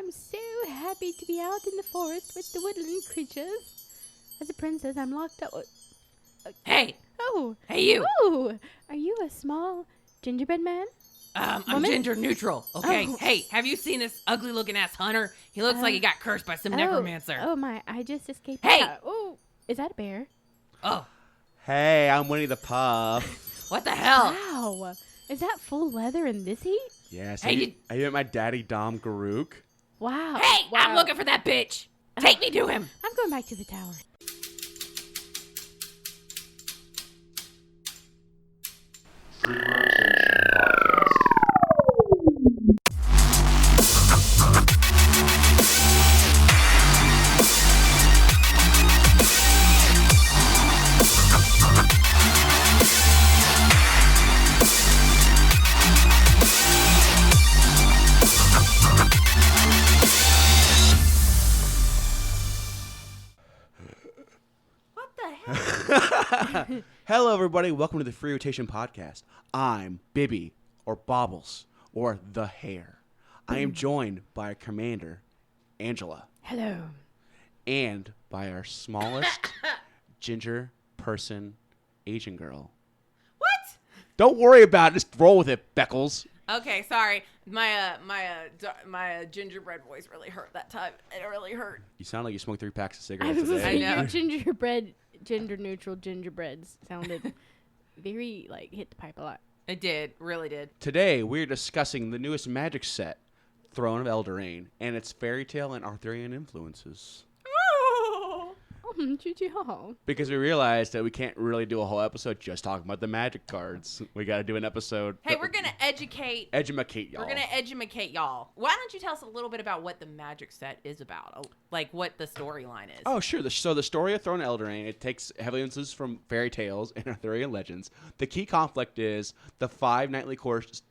I'm so happy to be out in the forest with the woodland creatures. As a princess, I'm locked up. Hey! Oh! Hey, you! Oh! Are you a small gingerbread man? I'm gender neutral, okay? Oh. Hey, have you seen this ugly-looking ass hunter? He looks like he got cursed by some necromancer. Oh my, I just escaped. Hey! Oh, is that a bear? Oh, Hey, I'm Winnie the Puff. what the hell? Wow. Is that full leather in this heat? Yes. Hey, have you met my daddy, Dom Garuk? Wow. Hey, wow. I'm looking for that bitch. Take me to him. I'm going back to the tower. What the hell? Hello, everybody. Welcome to the Free Rotation podcast. I'm Bibby, or Bobbles, or the Hare. I am joined by our commander, Angela, Hello. and by our smallest ginger person, Asian girl. What? Don't worry about it. Just roll with it, Beckles. Okay, sorry. My gingerbread voice really hurt that time. It really hurt. You sound like you smoked 3 packs of I cigarettes was a day. I know. your gingerbread, gender neutral gingerbreads sounded very hit the pipe a lot. It did. Really did. Today, we're discussing the newest magic set, Throne of Eldraine, and its fairy tale and Arthurian influences. Because we realized that we can't really do a whole episode just talking about the magic cards. We got to do an episode. Hey, we're going to educate Edumacate y'all. We're going to educate y'all. Why don't you tell us a little bit about what the magic set is about? Like what the storyline is. Oh, sure. So the story of Throne of Eldraine, it takes heavily influences from fairy tales and Arthurian legends. The key conflict is the 5 knightly courts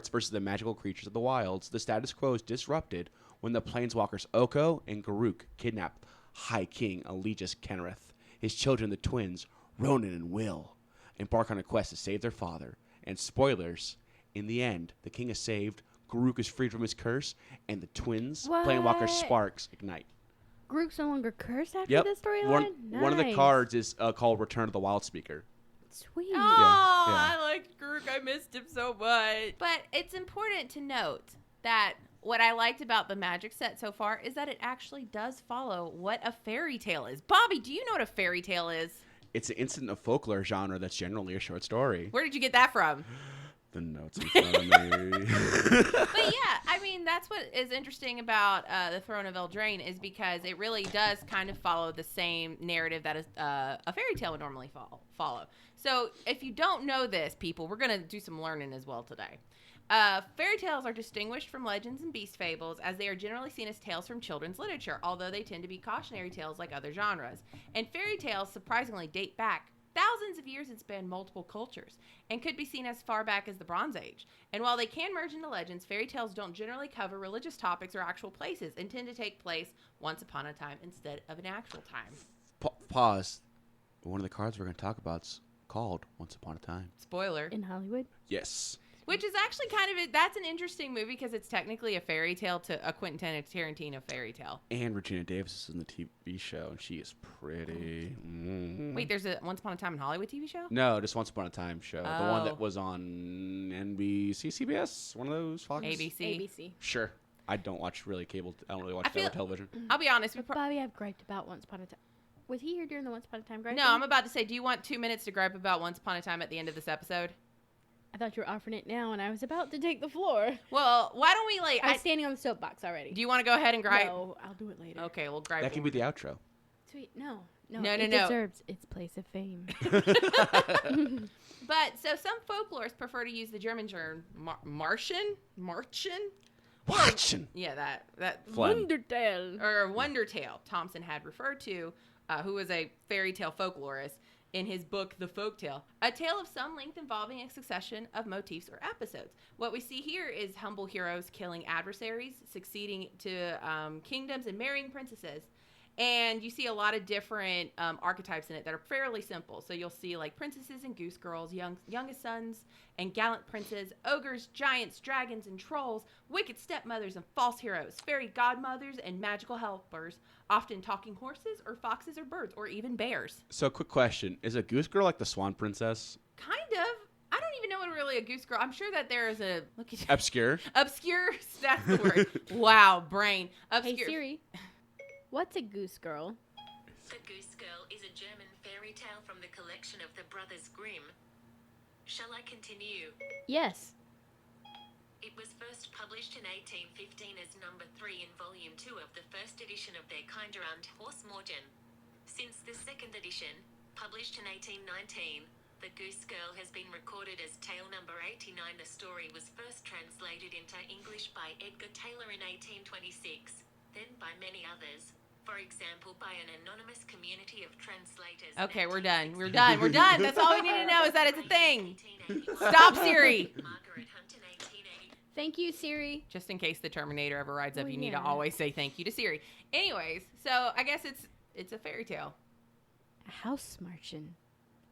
versus the magical creatures of the wilds. The status quo is disrupted when the planeswalkers Oko and Garuk kidnap High King Allegius Kenrith. His children, the twins, Ronan and Will, embark on a quest to save their father. And spoilers, in the end, the king is saved, Garuk is freed from his curse, and the twins, Planewalker Sparks, ignite. Garuk's no longer cursed after Yep. this storyline? One of the cards is called Return of the Wild Speaker. Sweet. Oh, Yeah. I liked Garuk. I missed him so much. But it's important to note that what I liked about the magic set so far is that it actually does follow what a fairy tale is. Bobby, do you know what a fairy tale is? It's an incident of folklore genre that's generally a short story. Where did you get that from? The notes in front of me. But yeah, I mean, that's what is interesting about the Throne of Eldraine is because it really does kind of follow the same narrative that a fairy tale would normally follow. So if you don't know this, people, we're going to do some learning as well today. Fairy tales are distinguished from legends and beast fables as they are generally seen as tales from children's literature, although they tend to be cautionary tales like other genres. And fairy tales surprisingly date back thousands of years and span multiple cultures, and could be seen as far back as the Bronze Age. And while they can merge into legends, fairy tales don't generally cover religious topics or actual places, and tend to take place once upon a time instead of an actual time. Pause. One of the cards we're going to talk about is called Once Upon a Time. Spoiler. In Hollywood? Yes. Which is actually that's an interesting movie because it's technically a fairy tale to a Quentin Tarantino fairy tale. And Regina Davis is in the TV show, and she is pretty. Mm. Wait, there's a Once Upon a Time in Hollywood TV show? No, just Once Upon a Time show. The one Oh. that was on NBC, CBS, one of those Fox. ABC. Sure. I don't watch really cable. I don't really watch cable television. I'll be honest. Bobby, I've griped about Once Upon a Time. Was he here during the Once Upon a Time griping? No, I'm about to say, do you want 2 minutes to gripe about Once Upon a Time at the end of this episode? I thought you were offering it now, and I was about to take the floor. Well, why don't we I was standing on the soapbox already. Do you want to go ahead and gripe? No, I'll do it later. Okay, we'll gripe. That can be the outro. Sweet. No. No. It deserves its place of fame. But so some folklorists prefer to use the German term Martian. Watching. Yeah, that Phlegm. Wondertale. or Wonder Tale Thompson had referred to, who was a fairy tale folklorist in his book The Folktale, a tale of some length involving a succession of motifs or episodes. What we see here is humble heroes killing adversaries, succeeding to kingdoms, and marrying princesses. And you see a lot of different archetypes in it that are fairly simple. So you'll see like princesses and goose girls, youngest sons and gallant princes, ogres, giants, dragons, and trolls, wicked stepmothers and false heroes, fairy godmothers and magical helpers, often talking horses or foxes or birds or even bears. So, quick question: is a goose girl like the Swan Princess? Kind of. I don't even know what really a goose girl. I'm sure that there is a look at Obscure. Obscure. That's the word. Wow, brain. Obscure. Hey Siri, what's a goose girl? The Goose Girl is a German fairy tale from the collection of the Brothers Grimm. Shall I continue? Yes. It was first published in 1815 as number 3 in volume 2 of the first edition of their kind around Horse Morgen. Since the second edition, published in 1819, The Goose Girl has been recorded as tale number 89. The story was first translated into English by Edgar Taylor in 1826, then by many others. For example, by an anonymous community of translators. Okay, we're done. We're done. We're done. That's all we need to know is that it's a thing. Stop, Siri. Margaret Hunt in 1880. Thank you, Siri. Just in case the Terminator ever rides up, Oh, you need to yeah. always say thank you to Siri. Anyways, so I guess it's a fairy tale. A house Martian.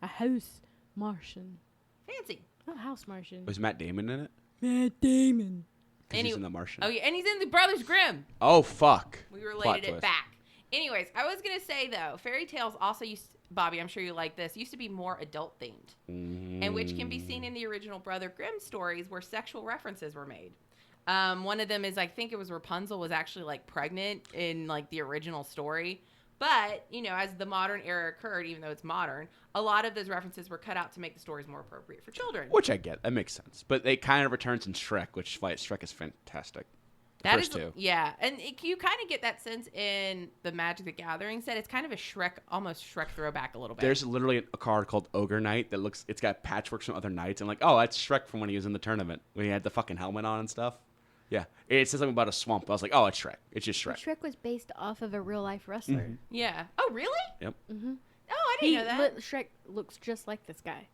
A house Martian. Fancy. Oh, house Martian. Was Matt Damon in it? Matt Damon. 'Cause he's in The Martian. Oh yeah, and he's in the Brothers Grimm. Oh fuck. We Plot related it twist. back. Anyways, I was gonna say though, fairy tales also Bobby, I'm sure you like this, used to be more adult themed, and which can be seen in the original Brother Grimm stories where sexual references were made. One of them is, I think it was Rapunzel was actually like pregnant in like the original story. But, you know, as the modern era occurred, even though it's modern, a lot of those references were cut out to make the stories more appropriate for children. Which I get. That makes sense. But they kind of returns in Shrek, which Shrek is fantastic. That First is, two. yeah. And you kind of get that sense in the Magic the Gathering set. It's kind of a Shrek, almost Shrek throwback a little bit. There's literally a card called Ogre Knight that it's got patchworks from other knights. I'm like, oh, that's Shrek from when he was in the tournament. When he had the fucking helmet on and stuff. Yeah. It says something about a swamp. I was like, oh, it's Shrek. It's just Shrek. Shrek was based off of a real life wrestler. Yeah. Oh, really? Yep. Mm-hmm. Oh, I didn't know that. Shrek looks just like this guy,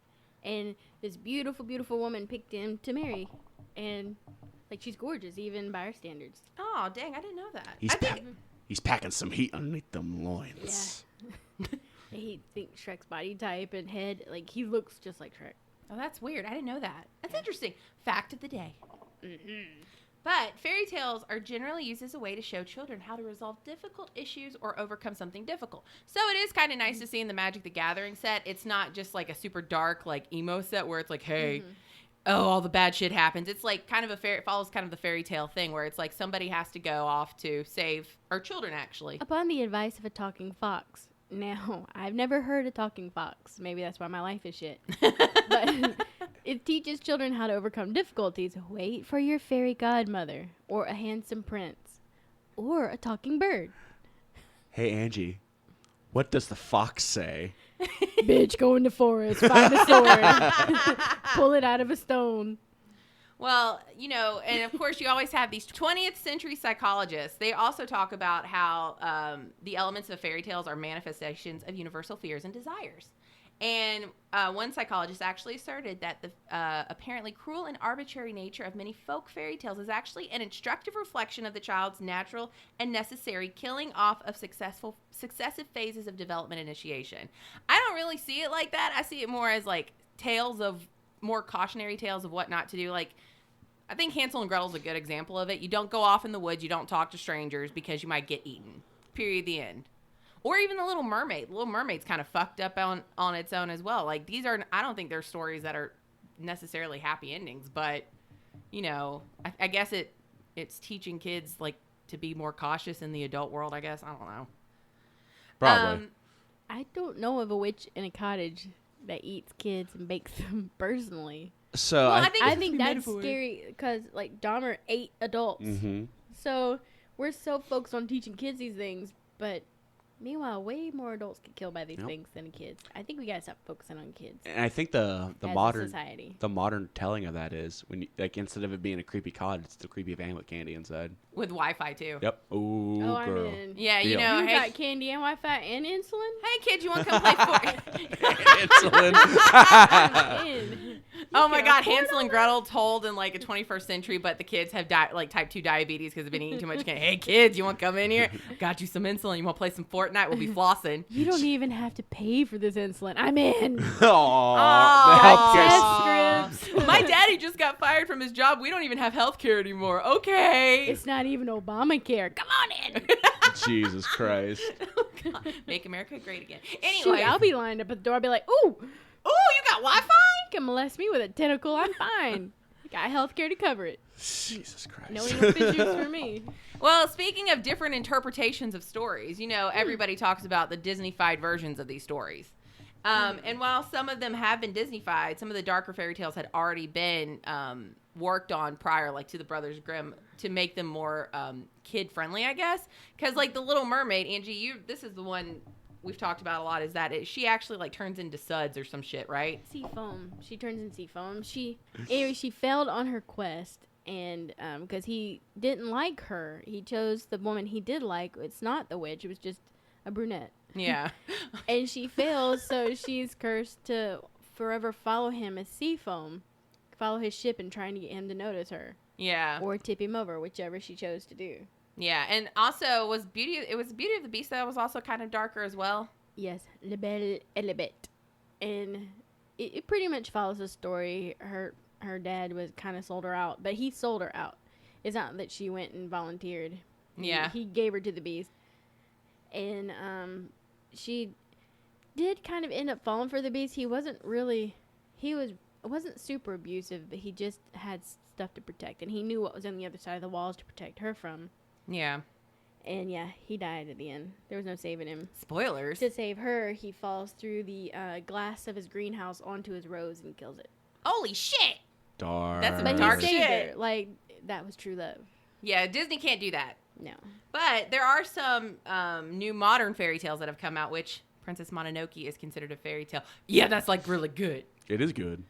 and this beautiful, beautiful woman picked him to marry, and like she's gorgeous even by our standards. Oh, dang, I didn't know that. He's packing some heat underneath them loins. He thinks Shrek's body type and head, like he looks just like Shrek. Oh, that's weird. I didn't know that. That's interesting. Fact of the day. But fairy tales are generally used as a way to show children how to resolve difficult issues or overcome something difficult. So it is kind of nice to see in the Magic the Gathering set. It's not just like a super dark like emo set where it's like, hey, oh, all the bad shit happens. It's like kind of it follows kind of the fairy tale thing where it's like somebody has to go off to save our children actually. Upon the advice of a talking fox. Now, I've never heard a talking fox. Maybe that's why my life is shit. But it teaches children how to overcome difficulties. Wait for your fairy godmother, or a handsome prince, or a talking bird. Hey, Angie, what does the fox say? Bitch, go in the forest, find a sword, pull it out of a stone. Well, you know, and of course you always have these 20th century psychologists. They also talk about how the elements of fairy tales are manifestations of universal fears and desires. And one psychologist actually asserted that the apparently cruel and arbitrary nature of many folk fairy tales is actually an instructive reflection of the child's natural and necessary killing off of successive phases of development initiation. I don't really see it like that. I see it more as like more cautionary tales of what not to do. Like, I think Hansel and Gretel's a good example of it. You don't go off in the woods. You don't talk to strangers because you might get eaten. Period. The end. Or even The Little Mermaid. The Little Mermaid's kind of fucked up on its own as well. Like, I don't think they're stories that are necessarily happy endings, but, you know, I guess it's teaching kids, like, to be more cautious in the adult world, I guess. I don't know. Probably. I don't know of a witch in a cottage that eats kids and bakes them personally. So Well, I think that's scary because, like, Dahmer ate adults. Mhm. So we're so focused on teaching kids these things, but meanwhile, way more adults get killed by these things than kids. I think we gotta stop focusing on kids. And I think the as a modern society. the modern telling of that is when you, like, instead of it being a creepy cottage, it's the creepy van with candy inside. With Wi-Fi, too. Yep. Ooh, Oh, I'm girl. in. Yeah, you Deal. know, You hey, got candy and Wi-Fi and insulin? hey, kid, you want to come play Insulin. I'm in. Oh my God, Hansel and Gretel told in like a 21st century, but the kids have like type 2 diabetes because they've been eating too much candy. Hey kids, you want to come in here? Got you some insulin. You want to play some Fortnite? We'll be flossing. You don't even have to pay for this insulin. I'm in. Healthcare. Test strips. My daddy just got fired from his job. We don't even have health care anymore. Okay. It's not even Obamacare. Come on in. Jesus Christ. Oh, God. Make America great again. Shoot, Anyway. I'll be lined up at the door. I'll be like, ooh, Oh, you got Wi-Fi? you can molest me with a tentacle. I'm fine. Got health care to cover it. Jesus Christ. No anal fissures for me. Well, speaking of different interpretations of stories, you know, everybody talks about the Disney-fied versions of these stories. And while some of them have been Disney-fied, some of the darker fairy tales had already been worked on prior, like to the Brothers Grimm, to make them more kid-friendly, I guess. Because, like, the Little Mermaid, Angie, this is the one we've talked about a lot, is that she actually, like, turns into suds or some shit, right? Sea foam. She turns into sea foam. She failed on her quest, and because he didn't like her, he chose the woman he did like. It's not the witch. It was just a brunette. Yeah. And she fails, so she's cursed to forever follow him as sea foam, follow his ship and trying to get him to notice her. Yeah. Or tip him over, whichever she chose to do. Yeah, and also Beauty of the Beast that was also kind of darker as well. Yes, Le Belle et le Bête. And it pretty much follows the story. Her dad was kind of sold her out, but he sold her out. It's not that she went and volunteered. Yeah. He gave her to the beast. And she did kind of end up falling for the beast. He wasn't super abusive, but he just had stuff to protect, and he knew what was on the other side of the walls to protect her from. Yeah. And yeah, he died at the end. There was no saving him. Spoilers. To save her, he falls through the glass of his greenhouse onto his rose and kills it. Holy shit! Dark. That's some But dark he saved shit. her. Like, that was true love. Yeah, Disney can't do that. No. But there are some new modern fairy tales that have come out, which Princess Mononoke is considered a fairy tale. Yeah, that's like really good. It is good.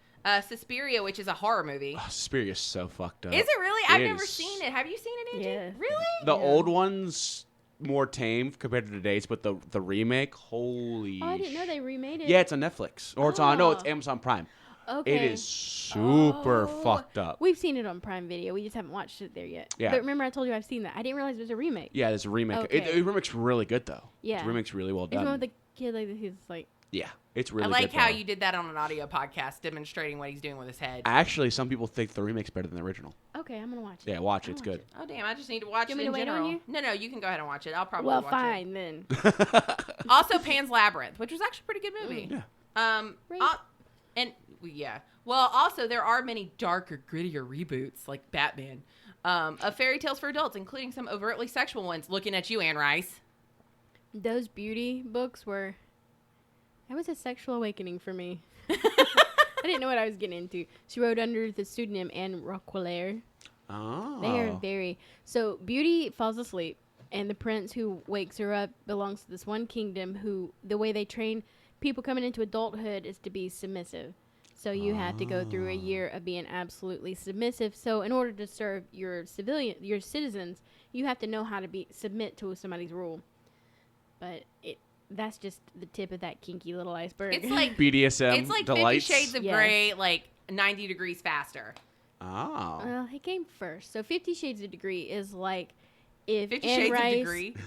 Suspiria, which is a horror movie. Oh, Suspiria's so fucked up. Is it really? I've never is. seen it. Have you seen it, Angie? Yes. Really? The Yeah. old one's more tame compared to today's, but the remake, holy. Oh, I didn't know they remade it. Yeah, it's on Netflix, or it's on. No, it's Oh. Amazon Prime. Okay. It is super Oh. fucked up. We've seen it on Prime Video. We just haven't watched it there yet. Yeah. But remember, I told you I've seen that. I didn't realize it was a remake. Yeah, there's a remake. Okay. The remake's really good though. Yeah. The remake's really well It's the one done. with the kid, like, he's like, Yeah, it's really. I like good, how though. you did that on an audio podcast, demonstrating what he's doing with his head. Actually, some people think the remake's better than the original. okay, I'm going to watch it. Yeah, watch it. I'll It's watch good. it. Oh, damn. I just need to watch Do it you in want me to wait on general. No, you can go ahead and watch it. I'll probably Well, watch fine, then. it. Also, Pan's Labyrinth, which was actually a pretty good movie. Yeah. Right. Yeah. Well, also, there are many darker, grittier reboots, like Batman, of fairy tales for adults, including some overtly sexual ones. Looking at you, Anne Rice. Those beauty books were... That was a sexual awakening for me. I didn't know what I was getting into. She wrote under the pseudonym Anne Roquelaire. Oh. They are very... So, Beauty falls asleep, and the prince who wakes her up belongs to this one kingdom who, the way they train people coming into adulthood is to be submissive. So you have to go through a year of being absolutely submissive. So in order to serve your citizens, you have to know how to submit to somebody's rule. But that's just the tip of that kinky little iceberg. It's like BDSM it's like delights. 50 Shades of Yes. Grey, like 90 degrees faster. Oh. Well, it came first. So 50 Shades of Degree is like if 50 Anne Shades Rice,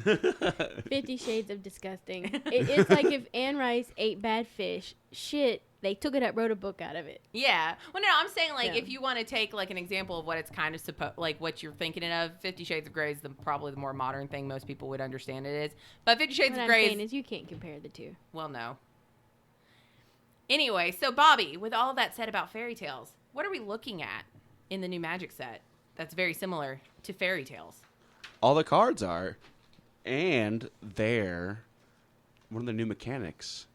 of Degree. 50 Shades of Disgusting. It's like if Anne Rice ate bad fish. Shit, they took it up, wrote a book out of it. Yeah. Well, no, I'm saying like Yeah. if you want to take like an example of what it's kind of like what you're thinking of, 50 Shades of Grey is probably the more modern thing most people would understand it is. But 50 Shades What of I'm Grey saying is is you can't compare the two. well, no. Anyway, so Bobby, with all of that said about fairy tales, what are we looking at in the new Magic set that's very similar to fairy tales? All the cards are, and one of the new mechanics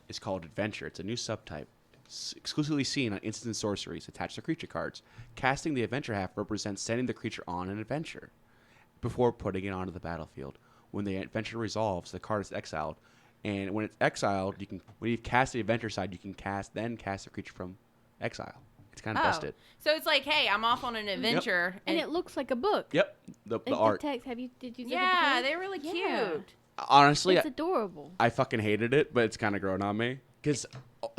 is called Adventure. It's a new subtype, exclusively seen on instant sorceries attached to creature cards. Casting the Adventure half represents sending the creature on an adventure before putting it onto the battlefield. When the adventure resolves, the card is exiled, and when it's exiled, when you cast the Adventure side, you can cast the creature from exile. It's kind of busted. So it's like, hey, I'm off on an adventure. And it looks like a book. Yep, the Like art. The text. Did you look at the yeah, text? they're really Yeah. cute. Honestly, It's adorable. I fucking hated it, but it's kind of grown on me because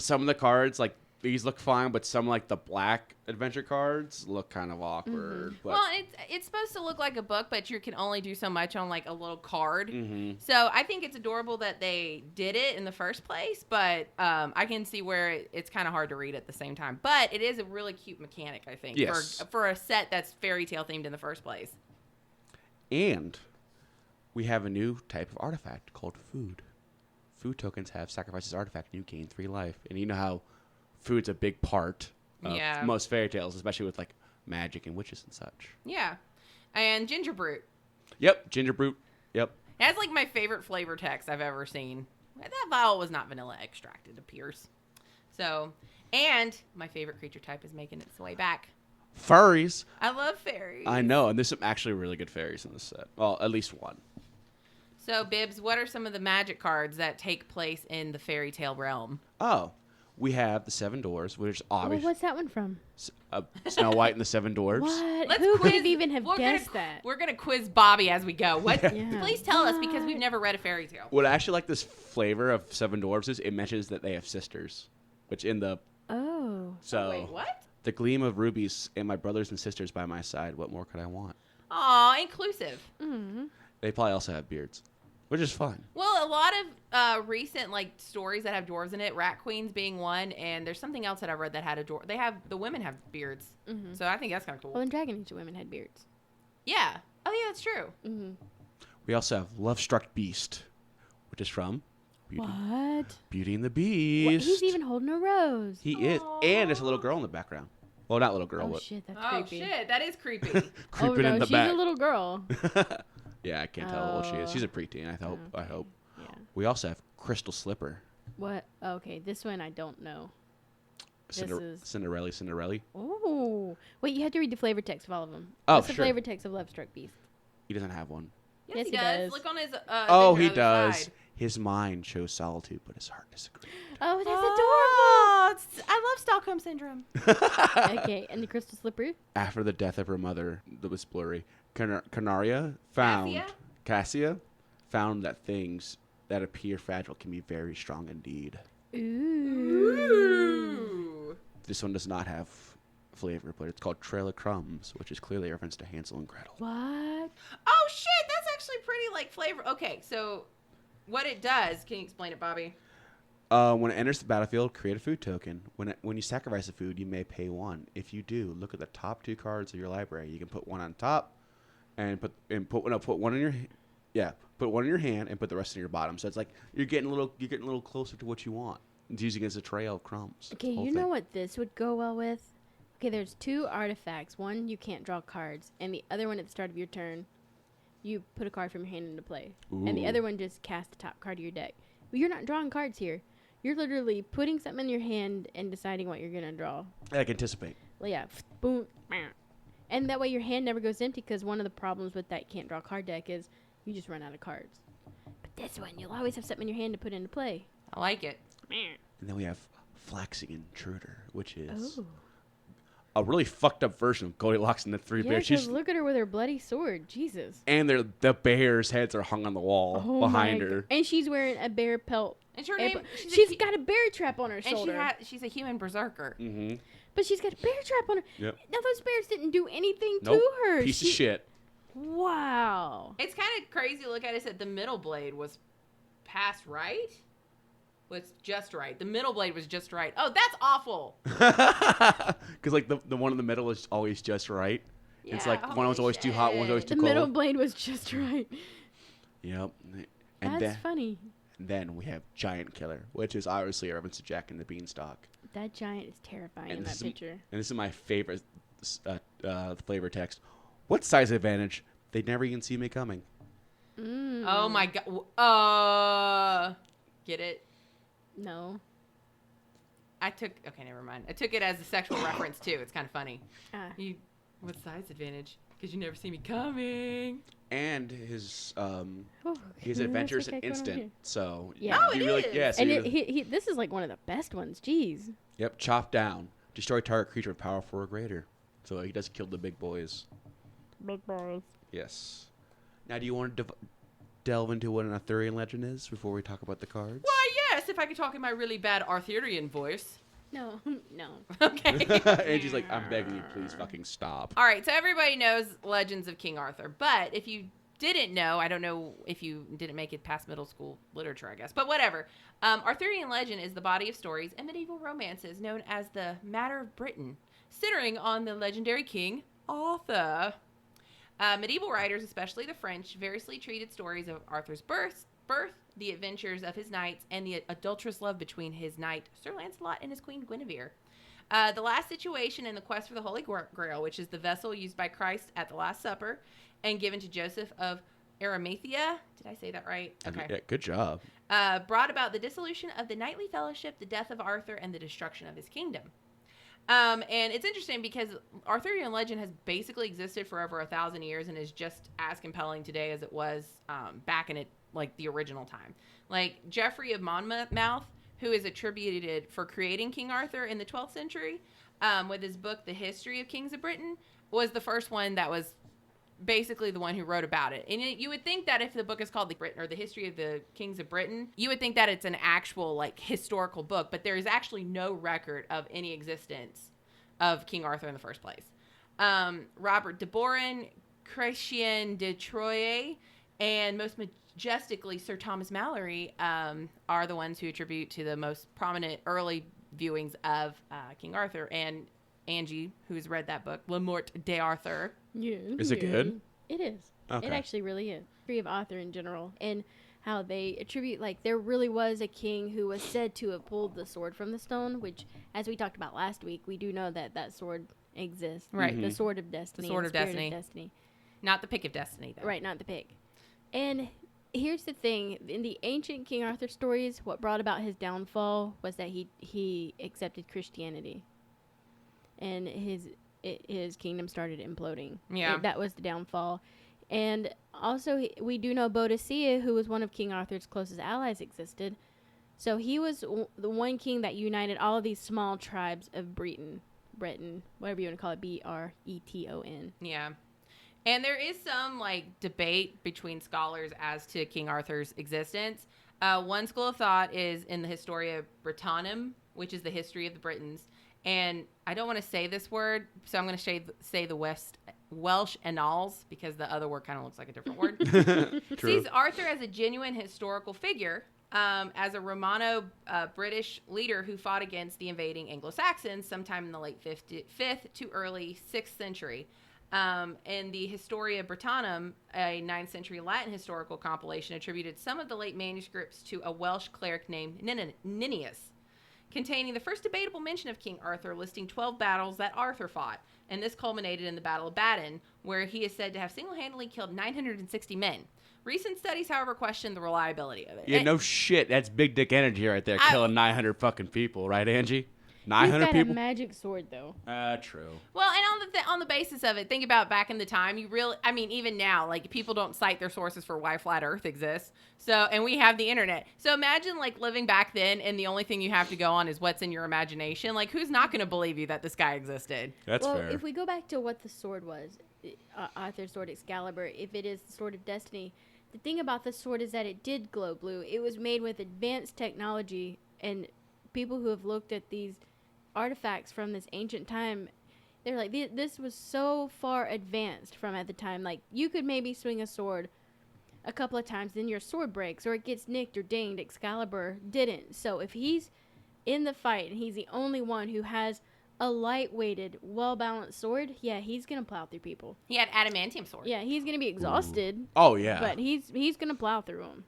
some of the cards, like these look fine, but some like the black adventure cards look kind of awkward. But Well, it's supposed to look like a book, but you can only do so much on like a little card. mm-hmm. So I think it's adorable that they did it in the first place, but I can see where it's kind of hard to read at the same time. But it is a really cute mechanic, I think, Yes. for a set that's fairy tale themed in the first place. And we have a new type of artifact called food. Food tokens have sacrifices artifact, and you gain 3 life. And you know how food's a big part of most fairy tales, especially with like magic and witches and such. Yeah, and ginger brute. Yep, ginger brute. Yep. That's like my favorite flavor text I've ever seen. That vial was not vanilla extract, it appears. So, and my favorite creature type is making its way back. Furries. I love fairies. I know, and there's some actually really good fairies in this set. Well, at least one. So, Bibbs, what are some of the magic cards that take place in the fairy tale realm? Oh, we have the 7 Doors, which is Well, obviously what's that one from? Snow White and the 7 Dwarfs. What? Let's Who quiz- could even have we're guessed gonna, that? We're going to quiz Bobby as we go. What? Yeah. Please tell us, because we've never read a fairy tale. What I actually like this flavor of 7 Dwarfs is it mentions that they have sisters, which in the Oh. so Wait, what? the gleam of rubies and my brothers and sisters by my side. What more could I want? Aw, inclusive. Mm-hmm. They probably also have beards, which is fun. Well, a lot of recent like stories that have dwarves in it, Rat Queens being one, and there's something else that I read that had a dwarf. The women have beards, Mm-hmm. so I think that's kind of cool. Well, in Dragon Age, the women had beards. Yeah. Oh yeah, that's true. Mm-hmm. We also have Love Struck Beast, which is from What? Beauty and the What? Beast. He's even holding a rose. He is, and there's a little girl in the background. Well, not little girl, Oh but shit, that's Oh creepy. shit, that is creepy. creeping oh no, in the she's back. a little girl. Yeah, I can't tell how old she is. Oh. She's a preteen. I hope. I Okay. hope. Yeah. We also have Crystal Slipper. What? Okay, this one I don't know. This is- Cinderella. Oh, wait, you have to read the flavor text of all of them. Oh, What's the sure. flavor text of Love Struck Beast? He doesn't have one. Yes, Yes, he he does. does. Look on his. Oh, thing he on the other does. side. His mind chose solitude, but his heart disagreed. Oh, that's Oh, I love Stockholm syndrome. adorable. Okay, and the crystal slipper? After the death of her mother, that was blurry. Canaria found Cassia found that things that appear fragile can be very strong indeed. Ooh. This one does not have flavor, but it's called Trail of Crumbs, which is clearly a reference to Hansel and Gretel. What? Oh shit, that's actually pretty like flavor. Okay, so what it does? Can you explain it, Bobby? When it enters the battlefield, create a food token. When you sacrifice a food, you may pay 1. If you do, look at the top 2 cards of your library. You can put 1 on top, and put 1 in your put 1 in your hand and put the rest in your bottom. So it's like you're getting a little closer to what you want. It's using it as a trail of crumbs. Okay, you know what this would go well with? Okay, there's 2 artifacts. One, you can't draw cards, and the other one at the start of your turn, you put a card from your hand into play. And the Ooh. other one just cast the top card of your deck. Well, you're not drawing cards here. You're literally putting something in your hand and deciding what you're going to draw. I can anticipate. Well, yeah, boom, meow. And that way your hand never goes empty, because one of the problems with that can't draw card deck is you just run out of cards. But this one, you'll always have something in your hand to put into play. I like it. And then we have Flaxing Intruder, which is Oh. a really fucked up version of Goldilocks and the Three Yeah, Bears. because look at her with her bloody sword. Jesus. And the bears' heads are hung on the wall Oh behind my her. God. And she's wearing a bear pelt. And her She's name. got a bear trap on her and shoulder. she's a human berserker. Mm-hmm. But she's got a bear trap on her. Yep. Now, those bears didn't do anything Nope. to her. Piece of shit. Wow. It's kind of crazy to look at it. Said the middle blade was past right. Was just right. The middle blade was just right. Oh, that's awful. Because like the one in the middle is always just right. It's Yeah, like one was holy always too hot, one was always shit. too The cold. middle blade was just right. Yep. And That's funny. then we have Giant Killer, which is obviously a reference to Jack and the Beanstalk. That giant is terrifying in that this picture. And this is my favorite flavor text. What size advantage? They never even see me coming. Mm. Oh my god. Get it? No. Okay, never mind. I took it as a sexual reference too. It's kind of funny. Ah. What size advantage? Because you never see me coming. And his Oh, adventures okay, an going on instant. here. So Yeah. Oh, he it really, is. yeah. So And he- this is like one of the best ones. Jeez. yep. Chop down. Destroy target creature with power 4 or greater. So he does kill the big boys. Big boys. Yes. Now, do you want to delve into what an Arthurian legend is before we talk about the cards? Why, yes, if I could talk in my really bad Arthurian voice. No, no. Okay. Angie's like, I'm begging you, please fucking stop. All right, so everybody knows Legends of King Arthur, but if you didn't know, I don't know if you didn't make it past middle school literature, I guess, but whatever. Arthurian legend is the body of stories and medieval romances known as the Matter of Britain, centering on the legendary King Arthur. Medieval writers, especially the French, variously treated stories of Arthur's birth, the adventures of his knights, and the adulterous love between his knight Sir Lancelot and his queen Guinevere. The last situation in the quest for the Holy Grail, which is the vessel used by Christ at the Last Supper and given to Joseph of Arimathea. Did I say that right? Okay. Yeah, good job. Brought about the dissolution of the knightly fellowship, the death of Arthur, and the destruction of his kingdom. And it's interesting because Arthurian legend has basically existed for over 1,000 years and is just as compelling today as it was back in the original time. Like Geoffrey of Monmouth, who is attributed for creating King Arthur in the 12th century, with his book The History of Kings of Britain, was the first one that was basically the one who wrote about it. And you would think that if the book is called The History of the Kings of Britain, you would think that it's an actual historical book, but there is actually no record of any existence of King Arthur in the first place. Robert de Boron, Chrétien de Troyes, and most majestically Sir Thomas Malory are the ones who attribute to the most prominent early viewings of King Arthur. And Angie, who's read that book, La Morte d'Arthur. Yeah. Is it good? It is. Okay. It actually really is. History of Arthur in general, and how they attribute, there really was a king who was said to have pulled the sword from the stone, which, as we talked about last week, we do know that sword exists. Right. The sword of destiny. The sword of Spirit destiny. Not the pick of destiny, though. Right, not the pick. And here's the thing. In the ancient King Arthur stories, what brought about his downfall was that he accepted Christianity. And his kingdom started imploding. Yeah. That was the downfall. And also, we do know Boadicea, who was one of King Arthur's closest allies, existed. So he was the one king that united all of these small tribes of Breton, whatever you want to call it, Breton. Yeah. And there is some debate between scholars as to King Arthur's existence. One school of thought is in the Historia Britannicum, which is the history of the Britons. And I don't want to say this word, so I'm going to say the Welsh Annals, because the other word kind of looks like a different word. True. Sees Arthur as a genuine historical figure, as a Romano-British leader who fought against the invading Anglo-Saxons sometime in the late 5th to early 6th century. In the Historia Britannicum, a 9th century Latin historical compilation attributed some of the late manuscripts to a Welsh cleric named Ninius, containing the first debatable mention of King Arthur, listing 12 battles that Arthur fought. And this culminated in the Battle of Badon, where he is said to have single-handedly killed 960 men. Recent studies, however, question the reliability of it. Yeah, no shit. That's big dick energy right there, killing 900 fucking people, right, Angie? 900 He's got people? a magic sword, though. True. Well, and on the basis of it, think about back in the time, even now, people don't cite their sources for why flat Earth exists. So, and we have the internet. So imagine living back then, and the only thing you have to go on is what's in your imagination. Who's not going to believe you that this guy existed? That's fair. If we go back to what the sword was, Arthur's sword Excalibur, if it is the sword of destiny, the thing about the sword is that it did glow blue. It was made with advanced technology, and people who have looked at these artifacts from this ancient time, they're like, this was so far advanced from at the time. You could maybe swing a sword a couple of times, then your sword breaks or it gets nicked or dinged. Excalibur didn't. So if he's in the fight and he's the only one who has a light-weighted, well-balanced sword, yeah, he's gonna plow through people. He had adamantium sword. Yeah, he's gonna be exhausted. Ooh. Oh yeah. But he's gonna plow through them.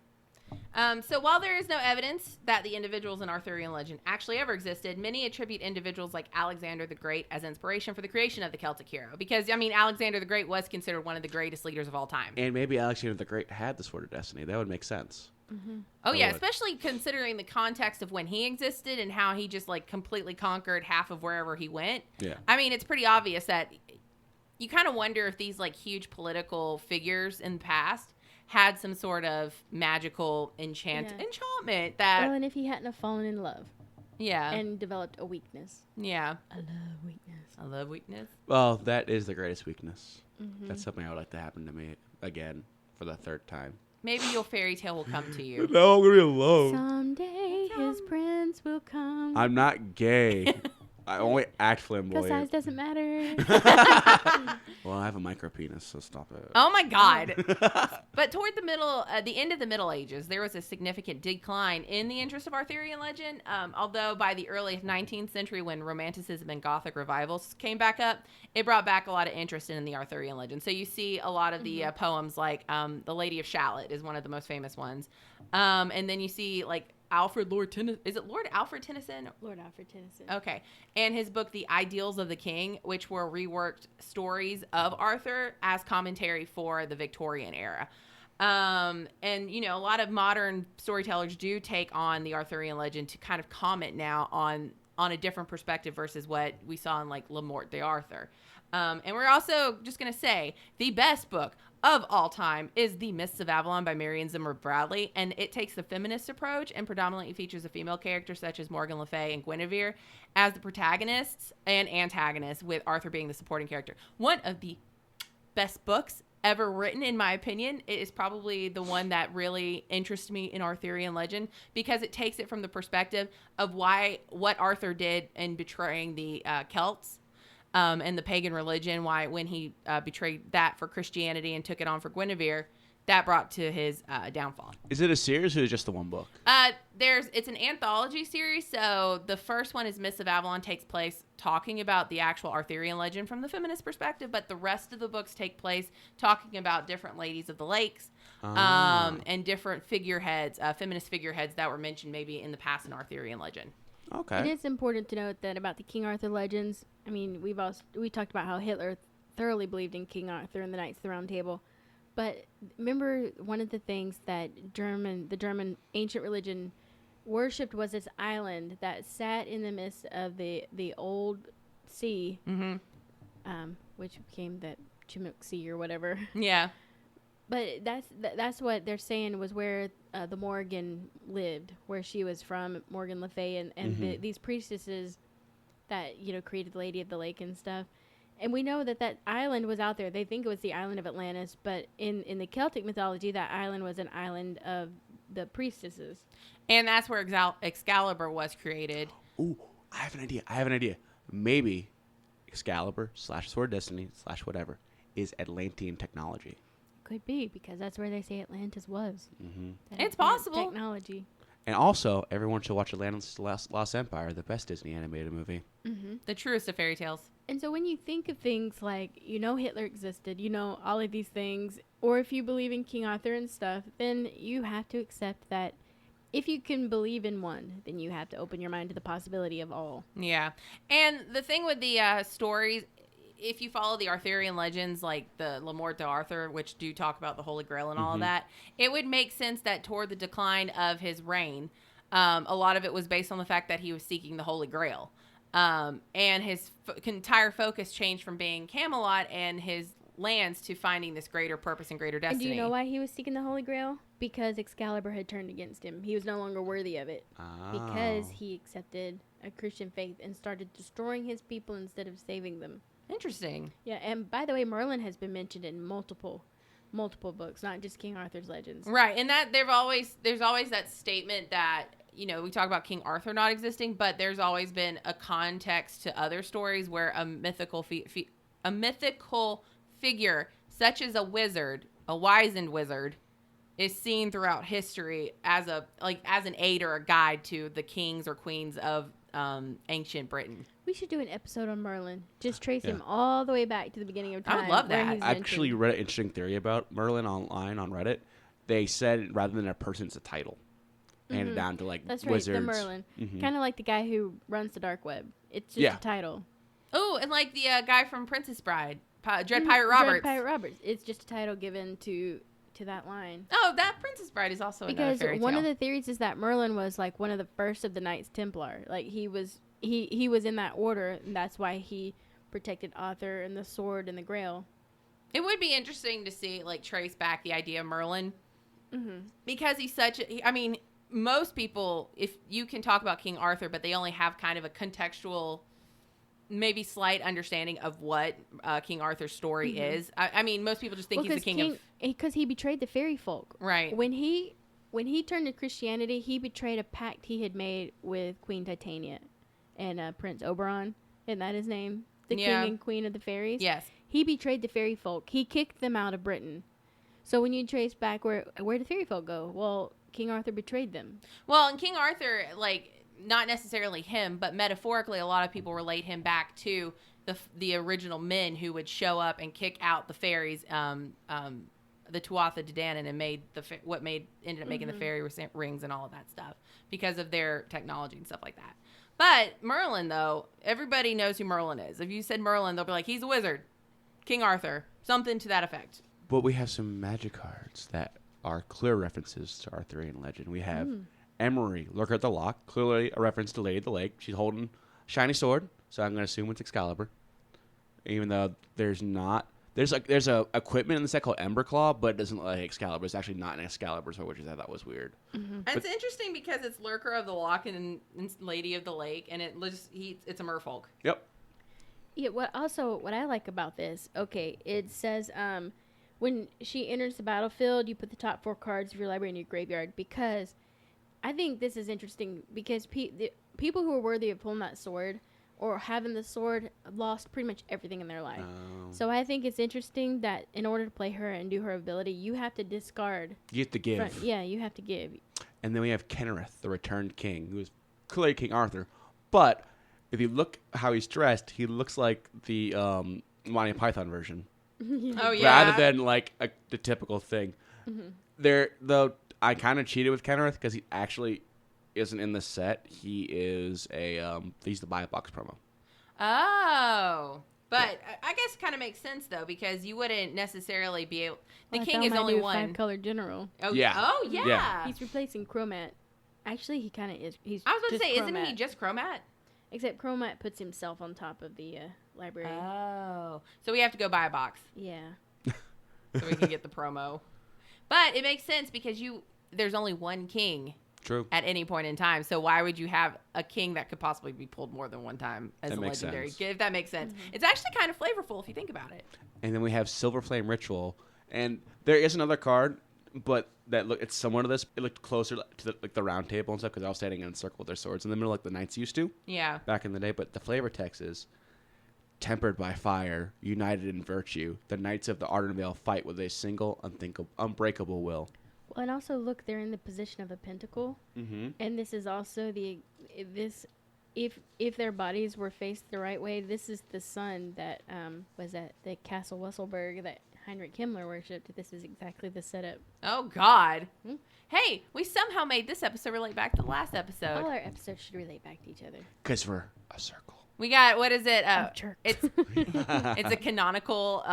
So while there is no evidence that the individuals in Arthurian legend actually ever existed, many attribute individuals like Alexander the Great as inspiration for the creation of the Celtic hero. Because, Alexander the Great was considered one of the greatest leaders of all time. And maybe Alexander the Great had the Sword of Destiny. That would make sense. Mm-hmm. Oh, yeah, especially considering the context of when he existed and how he just, completely conquered half of wherever he went. Yeah. It's pretty obvious that you kind of wonder if these, huge political figures in the past had some sort of magical enchantment that... Well, and if he hadn't have fallen in love. Yeah. And developed a weakness. Yeah. I love weakness. Well, that is the greatest weakness. Mm-hmm. That's something I would like to happen to me again for the third time. Maybe your fairy tale will come to you. No, I'm gonna be alone. Someday his prince will come. I'm not gay. I only act Because flamboyant. size doesn't matter. Well, I have a micro penis, so stop it. Oh my God. But toward the end of the Middle Ages, there was a significant decline in the interest of Arthurian legend. Although by the early 19th century, when Romanticism and Gothic revivals came back up, it brought back a lot of interest in the Arthurian legend. So you see a lot of the poems like The Lady of Shalott is one of the most famous ones. And then you see like Lord Alfred Tennyson? Lord Alfred Tennyson. Okay. And his book, The Ideals of the King, which were reworked stories of Arthur as commentary for the Victorian era. And, you know, a lot of modern storytellers do take on the Arthurian legend to kind of comment now on a different perspective versus what we saw in, like, Le Morte d'Arthur. And we're also just going to say the best book of all time is The Mists of Avalon by Marion Zimmer Bradley, and it takes the feminist approach and predominantly features a female character such as Morgan Le Fay and Guinevere as the protagonists and antagonists, with Arthur being the supporting character. One of the best books ever written, in my opinion. It is probably the one that really interests me in Arthurian legend because it takes it from the perspective of what Arthur did in betraying the Celts. And the pagan religion, why when he betrayed that for Christianity and took it on for Guinevere, that brought to his downfall. Is it a series or is it just the one book? It's an anthology series. So the first one is Mists of Avalon, takes place talking about the actual Arthurian legend from the feminist perspective, but the rest of the books take place talking about different ladies of the lakes and different figureheads, feminist figureheads that were mentioned maybe in the past in Arthurian legend. Okay. It is important to note that about the King Arthur legends. I mean, we talked about how Hitler thoroughly believed in King Arthur and the Knights of the Round Table, but remember one of the things that the German ancient religion worshipped was this island that sat in the midst of the old sea, which became the Chinook Sea or whatever. Yeah. But that's what they're saying was where the Morgan lived, where she was from, Morgan Le Fay, and these priestesses that, you know, created the Lady of the Lake and stuff. And we know that island was out there. They think it was the island of Atlantis, but in the Celtic mythology, that island was an island of the priestesses. And that's where Excalibur was created. Ooh, I have an idea. Maybe Excalibur / Sword of Destiny / whatever is Atlantean technology. Could be, because that's where they say Atlantis was. It's possible. Technology. And also, everyone should watch Atlantis Lost Empire, the best Disney animated movie. The truest of fairy tales. And so when you think of things like, you know, Hitler existed, you know, all of these things, or if you believe in King Arthur and stuff, then you have to accept that if you can believe in one, then you have to open your mind to the possibility of all. Yeah. And the thing with the stories, if you follow the Arthurian legends, like the Le Morte d'Arthur, which do talk about the Holy Grail and all of that, it would make sense that toward the decline of his reign, a lot of it was based on the fact that he was seeking the Holy Grail. And his entire focus changed from being Camelot and his lands to finding this greater purpose and greater destiny. And do you know why he was seeking the Holy Grail? Because Excalibur had turned against him. He was no longer worthy of it. Because he accepted a Christian faith and started destroying his people instead of saving them. Interesting. Yeah, and by the way, Merlin has been mentioned in multiple books, not just King Arthur's legends. Right, and that there's always that statement that, you know, we talk about King Arthur not existing, but there's always been a context to other stories where a mythical figure such as a wizard, a wizened wizard, is seen throughout history as an aid or a guide to the kings or queens of ancient Britain. We should do an episode on Merlin. Just trace him all the way back to the beginning of time. I would love that. I actually read an interesting theory about Merlin online on Reddit. They said rather than a person, it's a title. Handed down to like That's wizards. Right, the Merlin. Kind of like the guy who runs the dark web. It's just a title. Oh, and like the guy from Princess Bride, Dread Pirate Roberts. Dread Pirate Roberts. It's just a title given to that line. Oh, that Princess Bride is also another fairy tale. Because one of the theories is that Merlin was like one of the first of the Knights Templar. Like he was in that order, and that's why he protected Arthur and the sword and the Grail. It would be interesting to see, like, trace back the idea of Merlin. Because he's such a, most people, if you can talk about King Arthur, but they only have kind of a contextual maybe slight understanding of what King Arthur's story is. I mean, most people just think he's the king of... Because he betrayed the fairy folk. Right. When he turned to Christianity, he betrayed a pact he had made with Queen Titania and Prince Oberon. Isn't that his name? The king and queen of the fairies? Yes. He betrayed the fairy folk. He kicked them out of Britain. So when you trace back where did the fairy folk go? Well, King Arthur betrayed them. Well, and King Arthur, like, not necessarily him, but metaphorically, a lot of people relate him back to the original men who would show up and kick out the fairies, the Tuatha De Danann, and made ended up making the fairy rings and all of that stuff because of their technology and stuff like that. But Merlin, though, everybody knows who Merlin is. If you said Merlin, they'll be like, he's a wizard, King Arthur, something to that effect. But we have some magic cards that are clear references to Arthurian legend. We have Emery, Lurker at the Lock, clearly a reference to Lady of the Lake. She's holding a shiny sword, so I'm going to assume it's Excalibur. Even though there's a equipment in the set called Emberclaw, but it doesn't look like Excalibur. It's actually not an Excalibur sword, which I thought was weird. And it's interesting because it's Lurker of the Lock and Lady of the Lake, and it's a merfolk. Yep. Yeah. What I like about this? Okay, it says when she enters the battlefield, you put the top 4 cards of your library in your graveyard, because I think this is interesting because the people who are worthy of pulling that sword or having the sword lost pretty much everything in their life. So I think it's interesting that in order to play her and do her ability, you have to discard. You have to give. You have to give. And then we have Kenrith, the returned king, who is clearly King Arthur. But if you look how he's dressed, he looks like the Monty Python version. Oh, yeah. Rather than like the typical thing. Though I kind of cheated with Kenrith because he actually isn't in the set. He is he's the buy a box promo. Oh. But I guess it kind of makes sense, though, because you wouldn't necessarily be able... The king is only one. 5-color general. Oh, yeah. Oh, yeah. Yeah. He's replacing Chromat. Actually, he kind of is. I was about to say, Chromat. isn't he just Chromat? Except Chromat puts himself on top of the library. Oh. So we have to go buy a box. Yeah. So we can get the promo. But it makes sense because there's only one king. True. At any point in time. So why would you have a king that could possibly be pulled more than one time as a legendary? If that makes sense. It's actually kind of flavorful if you think about it. And then we have Silver Flame Ritual. And there is another card, but it's similar to this. It looked closer to the round table and stuff because they're all standing in a circle with their swords in the middle like the knights used to. Yeah. Back in the day. But the flavor text is tempered by fire, united in virtue. The knights of the Arden Vale fight with a single, unbreakable will. Well, and also look, they're in the position of a pentacle, and this is also if their bodies were faced the right way, this is the sun that was at the Castle Wesselberg that Heinrich Himmler worshipped. This is exactly the setup. Oh God! Hey, we somehow made this episode relate back to the last episode. All our episodes should relate back to each other. Because we're a circle. We got, what is it? It's a canonical,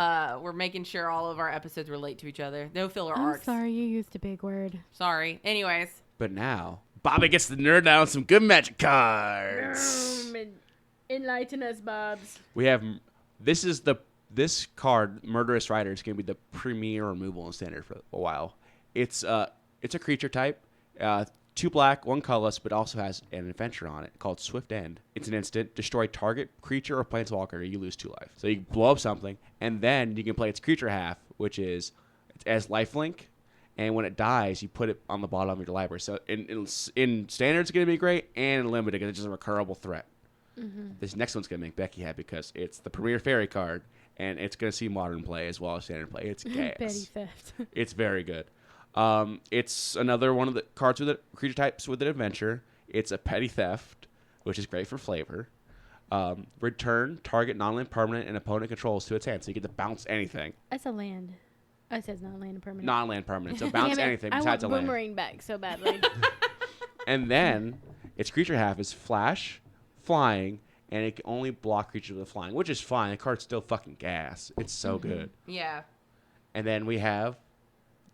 we're making sure all of our episodes relate to each other. No filler arcs. Sorry, you used a big word. Sorry. Anyways. But now, Bobby gets to nerd out on some good magic cards. Enlighten us, Bobs. We have, this card, Murderous Rider, is going to be the premier removal in Standard for a while. It's a creature type. 2 black, 1 colorless, but also has an adventure on it called Swift End. It's an instant. Destroy target creature or planeswalker. You lose 2 life. So you blow up something, and then you can play its creature half, which is as lifelink. And when it dies, you put it on the bottom of your library. So in Standard, it's going to be great, and in Limited, because it's just a recurable threat. This next one's going to make Becky happy because it's the premier fairy card, and it's going to see Modern play as well as Standard play. It's gas. Petty theft. It's very good. It's another one of the cards with creature types with an adventure. It's a petty theft, which is great for flavor. Return target non-land permanent and opponent controls to its hand, so you get to bounce anything. That's a land. Oh, it says non-land permanent. Non-land permanent, so bounce anything besides a I want land. Boomerang back so badly. And then its creature half is flash, flying, and it can only block creatures with flying, which is fine. The card's still fucking gas. It's so good. Yeah. And then we have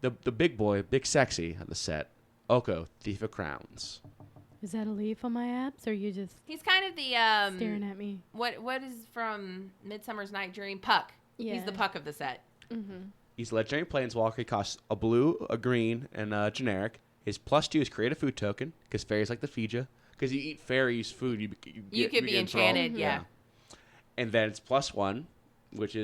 the big boy, big sexy of the set, Oko, Thief of Crowns. Is that a leaf on my abs, or you just He's kind of the staring at me? What is from Midsummer's Night Dream? Puck. Yeah. He's the Puck of the set. He's a legendary planeswalker. He costs a blue, a green, and a generic. His +2 is create a food token, because fairies like to feed you. Because you eat fairies' food, you could be enchanted, yeah. And then it's +1, which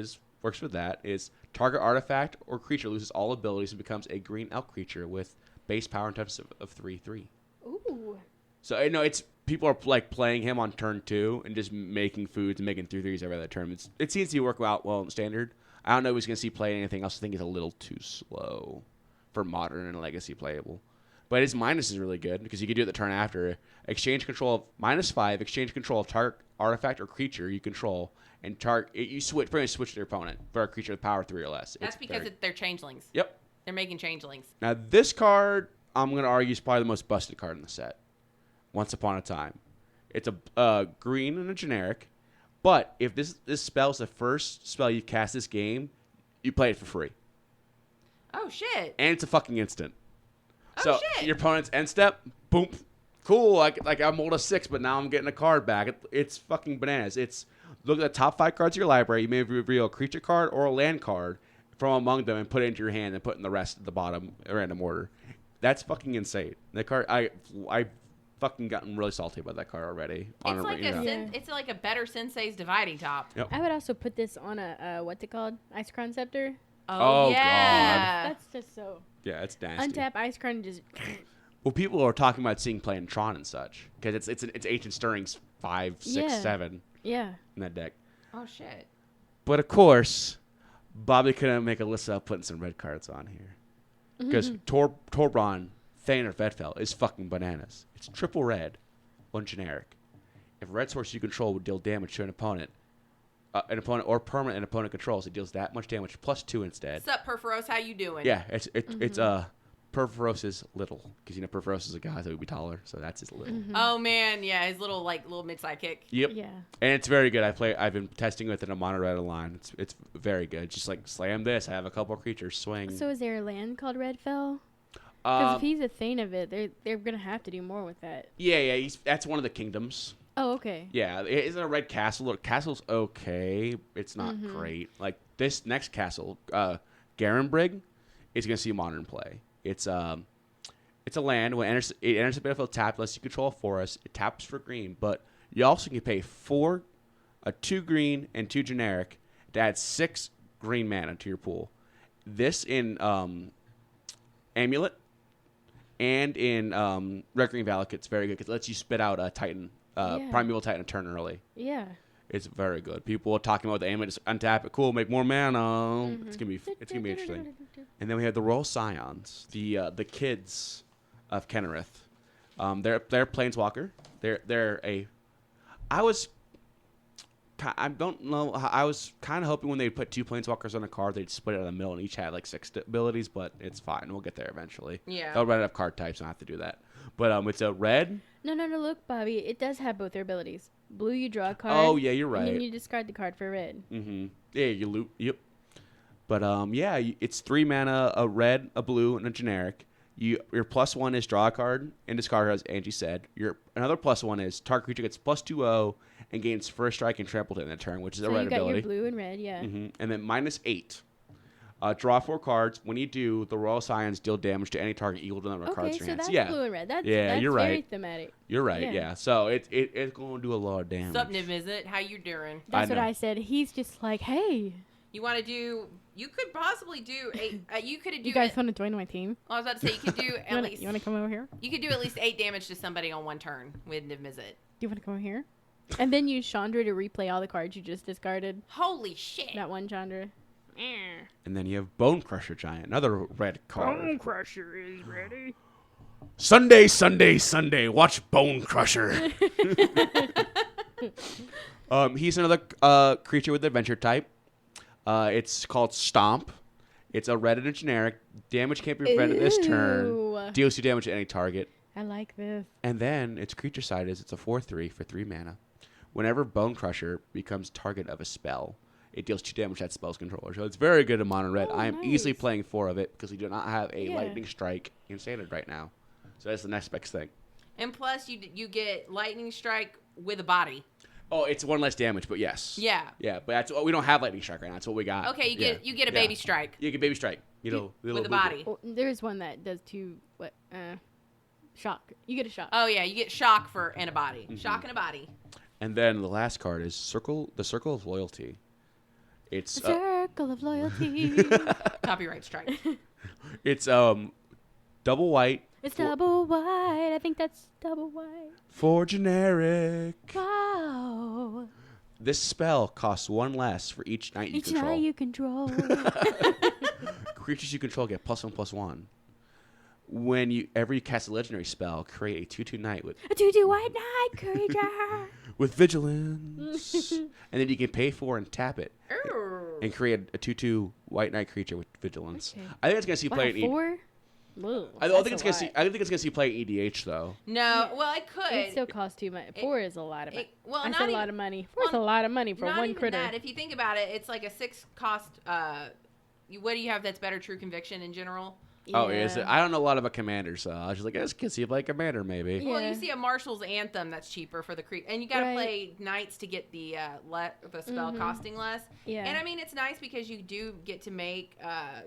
works with that. Is target artifact or creature loses all abilities and becomes a green elk creature with base power and toughness of 3/3. Ooh. So I know it's people are like playing him on turn 2 and just making foods and making 3/3s every other turn. It seems to work out well in standard. I don't know if he's going to see play anything else. I think he's a little too slow for modern and legacy playable. But his minus is really good because you can do it the turn after. Exchange control of -5. Exchange control of target artifact or creature you control, and you switch pretty much switch to your opponent for a creature with power 3 or less. That's because they're changelings. Yep. They're making changelings. Now this card, I'm going to argue, is probably the most busted card in the set. Once Upon a Time. It's a green and a generic, but if this spell is the first spell you cast this game, you play it for free. Oh shit! And it's a fucking instant. Oh, So shit. your opponent's end step, boom, cool. Like I'm rolled a 6, but now I'm getting a card back. It's fucking bananas. It's look at the top 5 cards of your library. You may reveal a creature card or a land card from among them and put it into your hand and put in the rest at the bottom in random order. That's fucking insane. The card I fucking gotten really salty about that card already. It's like a better Sensei's dividing top. Yep. I would also put this on a what's it called? Ice Crown Scepter. Oh, yeah. That's just so. Yeah, it's nasty. Untap Ice Crown and just. Well, people are talking about seeing play in Tron and such because it's Ancient Stirrings 5, 6, Yeah. 7 Yeah. in that deck. Oh shit! But of course, Bobby couldn't make a list of putting some red cards on here because Torbran Thane or Vedfell is fucking bananas. It's triple red, 1 generic. If a red source you control would deal damage to an opponent or permanent an opponent controls, it deals that much damage +2 instead. What's up, Perforos? How you doing? Yeah, it's Perforos is little because Perforos is a guy that would be taller, so that's his little. Oh man, yeah, his little mid sidekick. Yep. Yeah. And it's very good. I've been testing with it in a mono red line. It's very good. Just like slam this. I have a couple of creatures swing. So is there a land called Redfell? Because if he's a Thane of it, they're gonna have to do more with that. Yeah. That's one of the kingdoms. Oh, okay. Yeah, it isn't a red castle. Look, castle's okay. It's not great. Like this next castle, Garenbrig, is gonna see modern play. It's a land. When it enters the battlefield tapped, unless you control a forest, it taps for green. But you also can pay 2 green and 2 generic to add 6 green mana to your pool. This in Amulet and in Red Green Valak, it's very good because it lets you spit out a Titan, Primeval Titan a turn early. Yeah. It's very good. People are talking about the amulet, just untap it, cool, make more mana. It's gonna be interesting. And then we have the Royal Scions, the kids of Kennerith. They're Planeswalker. I don't know. I was kind of hoping when they put 2 Planeswalkers on a card, they'd split it in the middle and each had like 6 abilities, but it's fine. We'll get there eventually. Yeah. They'll run out of card types, and I have to do that. But it's a red. No. Look, Bobby. It does have both their abilities. Blue, you draw a card. Oh yeah, you're right. And then you discard the card for red. Mm-hmm. Yeah, you loot. Yep. But it's 3 mana, a red, a blue, and a generic. Your +1 is draw a card and discard, as Angie said. Your another +1 is target creature gets +2/0 and gains first strike and trampled in a turn, which is a red you got ability. your blue and red, yeah. Mm-hmm. And then -8. Draw 4 cards. When you do, the Royal Scions deal damage to any target equal to the number of cards in your hands. Okay, so that's blue and red. That's you're very right. thematic. You're right. Yeah. Yeah. So it's going to do a lot of damage. What's up, Niv? How you doing? That's what know. I said. He's just like, hey. You want to do? You could possibly do you could do. You guys want to join my team? I was about to say you could do at least. You want to come over here? You could do at least 8 damage to somebody on 1 turn with Niv Mizzet. You want to come over here? And then use Chandra to replay all the cards you just discarded. Holy shit! That one Chandra. And then you have Bone Crusher Giant, another red card. Bone Crusher is ready. Sunday, watch Bone Crusher. He's another creature with adventure type. It's called Stomp. It's a red and a generic. Damage can't be prevented this turn. Deals 2 damage to any target. I like this. And then its creature side it's a 4/3 for 3 mana. Whenever Bone Crusher becomes target of a spell, it deals 2 damage to that spell's controller. So it's very good in mono red. I am easily playing 4 of it because we do not have a Lightning Strike in standard right now. So that's the next best thing. And plus, you get Lightning Strike with a body. Oh, it's 1 less damage, but yes. Yeah. Yeah, but we don't have Lightning Strike right now. That's what we got. Okay, you get a Baby Strike. You get Baby Strike. With a body. Well, there's one that does 2. Shock. You get a shock. Oh yeah, you get shock and a body. Mm-hmm. Shock and a body. And then the last card is the Circle of Loyalty. It's The Circle of Loyalty. Copyright strike. it's double white. It's double white. I think that's double white. 4 generic. Wow. This spell costs 1 less for each knight you Each control. night you control. Creatures you control get +1/+1. When you cast a legendary spell, create a 2/2 knight with A 2/2 white knight creature. with vigilance, and then you can pay for and tap it and create a 2/2 white knight creature with vigilance. Okay. I think it's gonna see play in 4? Whoa, I that's think it's a gonna lot. see. I think it's gonna see play in EDH though. No, well, it could. It still costs too much. 4 is a lot of money. well, That's not a even, lot of money. 4 is well, a lot of money for not one even critter. that. If you think about it, it's like a 6 cost. What do you have that's better? True Conviction in general. Oh, is it? I don't know a lot about commanders, so I was just like, I just can see play commander maybe. Yeah. Well, you see a Marshal's Anthem that's cheaper for the and you got to Right. play Knights to get the spell costing less. Yeah. And I mean, it's nice because you do get to make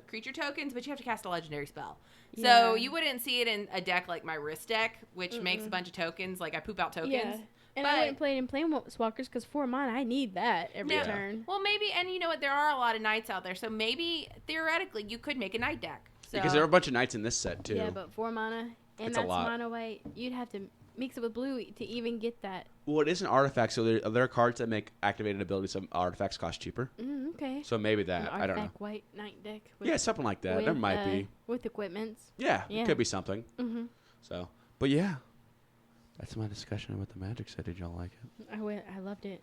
creature tokens, but you have to cast a legendary spell. Yeah. So you wouldn't see it in a deck like my wrist deck, which makes a bunch of tokens. Like I poop out tokens. Yeah. And I wouldn't play it in Planeswalkers because 4 mana, I need that every No. turn. Well, maybe, and you know what? There are a lot of Knights out there, so maybe theoretically you could make a Knight deck. So, Because there are a bunch of knights in this set too. Yeah, but 4 mana, and It's a that's lot. mono white. You'd have to mix it with blue to even get that. Well, it is an artifact, so there are cards that make activated abilities. Some artifacts cost cheaper, Okay. so maybe An that. I don't know. artifact white knight deck. Yeah, something like that. There might be. With equipments. Yeah, Yeah. it could be something. Mm-hmm. So, but yeah, that's my discussion about the Magic set. Did y'all like it? I loved it.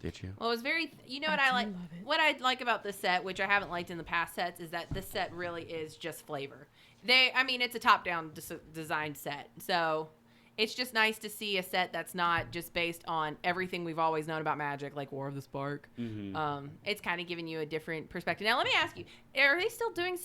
Did you? well, it was very. You know I what I do like? love it. What I like about this set, which I haven't liked in the past sets, is that this set really is just flavor. I mean, it's a top-down designed set, so it's just nice to see a set that's not just based on everything we've always known about Magic, like War of the Spark. Mm-hmm. It's kind of giving you a different perspective. Now, let me ask you: are they still doing?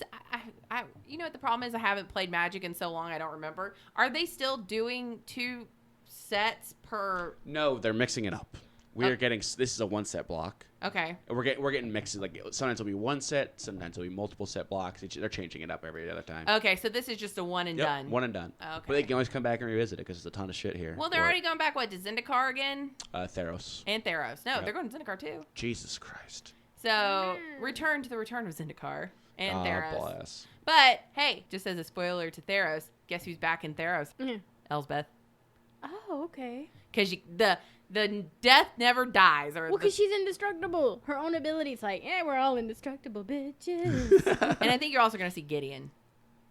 You know what the problem is? I haven't played Magic in so long, I don't remember. Are they still doing 2 sets per? No, they're mixing it up. We Oh. are getting. This is a 1 set block. Okay. And we're getting mixes. Like sometimes it'll be 1 set, sometimes it'll be multiple set blocks. They're changing it up every other time. Okay, so this is just a one and Yep, done. 1 and done. Okay. But they can always come back and revisit it because there's a ton of shit here. Well, they're Or, already going back, what, to Zendikar again? Theros. And Theros. No, Yep. they're going to Zendikar too. Jesus Christ. So, return to the return of Zendikar and God Theros. bless. But, hey, just as a spoiler to Theros, guess who's back in Theros? Yeah. Elsbeth. Oh, okay. Because the death never dies. Or Well, because she's indestructible. Her own ability's like, we're all indestructible bitches. and I think you're also going to see Gideon.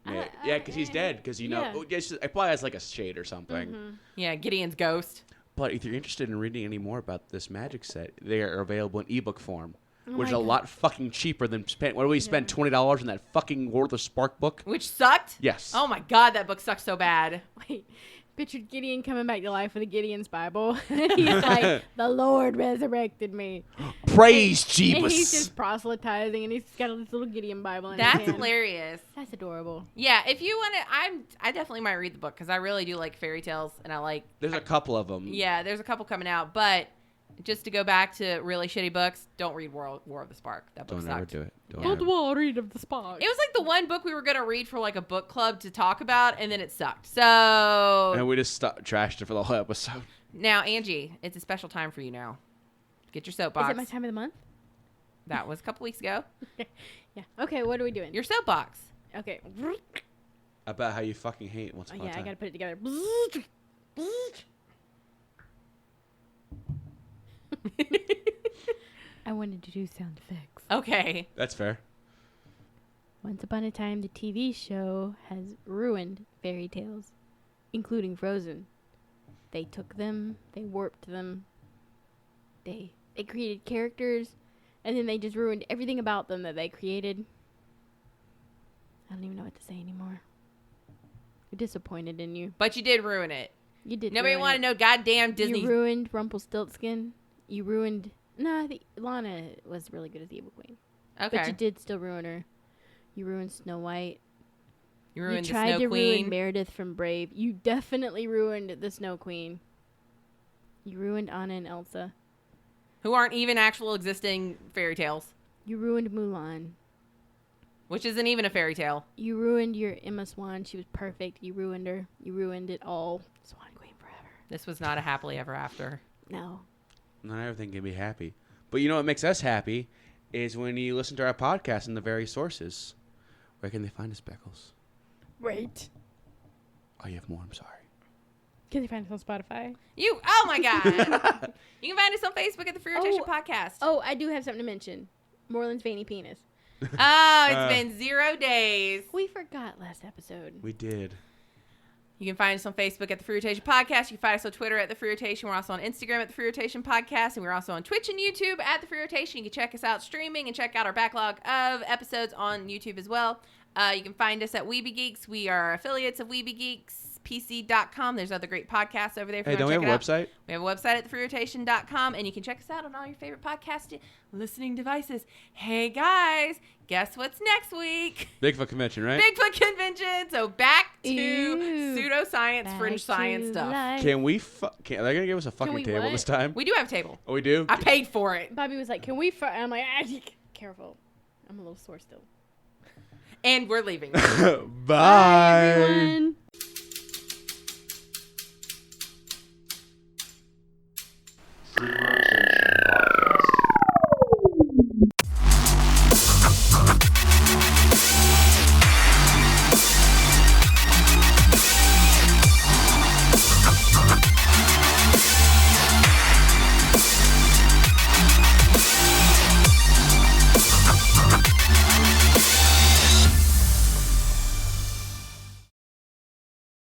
Yeah, because he's dead. Because yeah. it probably has like a shade or something. Yeah, Gideon's ghost. But if you're interested in reading any more about this Magic set, they are available in ebook form, which is my a God. lot fucking cheaper than spend. What do we spend $20 on that fucking War of the Spark book? Which sucked? Yes. Oh my god, that book sucked so bad. Wait, pictured Gideon coming back to life with a Gideon's Bible. He's like, the Lord resurrected me. Praise And he's Jeebus. just proselytizing, and he's got this little Gideon Bible in his That's hand. hilarious. That's adorable. Yeah, if you want to, I definitely might read the book because I really do like fairy tales and I like. There's a couple of them. Yeah, there's a couple coming out, but just to go back to really shitty books, don't read War of the Spark. That book Don't sucked. ever do it. Don't Yeah. ever. read of the Spark. It was like the one book we were gonna read for like a book club to talk about, and then it sucked. So And we just trashed it for the whole episode. now, Angie, it's a special time for you now. Get your soapbox. Is it my time of the month? That was a couple weeks ago. Yeah. Okay, what are we doing? Your soapbox. Okay. About how you fucking hate Once Upon a Yeah, I Time. gotta put it together. I wanted to do sound effects. Okay. That's fair. Once upon a time, the TV show has ruined fairy tales, including Frozen. They took them, they warped them, they created characters, and then they just ruined everything about them that they created. I don't even know what to say anymore. I'm disappointed in you. But you did ruin it. You did. Nobody ruin want to it. know goddamn Disney. You ruined Rumpelstiltskin. You ruined. Nah, Lana was really good as the Evil Queen. Okay. But you did still ruin her. You ruined Snow White. You ruined you the tried Snow to Queen. ruin Meredith from Brave. You definitely ruined the Snow Queen. You ruined Anna and Elsa. Who aren't even actual existing fairy tales. You ruined Mulan. Which isn't even a fairy tale. You ruined your Emma Swan. She was perfect. You ruined her. You ruined it all. Swan Queen forever. This was not a happily ever after. No. Not everything can be happy. But you know what makes us happy is when you listen to our podcast and the very sources. Where can they find us, Beckles? Right. Oh, you have more. I'm sorry. Can they find us on Spotify? Oh my God. You can find us on Facebook at the TheFreeRotation Podcast. Oh, I do have something to mention. Moreland's veiny penis. Oh, it's been 0 days. We forgot last episode. We did. You can find us on Facebook at the TheFreeRotation Podcast. You can find us on Twitter at the TheFreeRotation. We're also on Instagram at the TheFreeRotation Podcast. And we're also on Twitch and YouTube at the TheFreeRotation. You can check us out streaming and check out our backlog of episodes on YouTube as well. You can find us at Weeby Geeks. We are affiliates of Weeby Geeks. PC.com. There's other great podcasts over there. If Hey, you don't we check have a it out. website? We have a website at TheFreeRotation.com, and you can check us out on all your favorite podcast listening devices. Hey guys, guess what's next week? Bigfoot convention, right? Bigfoot convention. So back to Ew. pseudoscience, Back fringe science to stuff. life. Can we? Are they gonna give us a fucking we table what? this time? We do have a table. Oh, we do. I paid for it, Bobby was like, "Can we?" And I'm like, "Careful, I'm a little sore still." and we're leaving. Bye. Bye, everyone.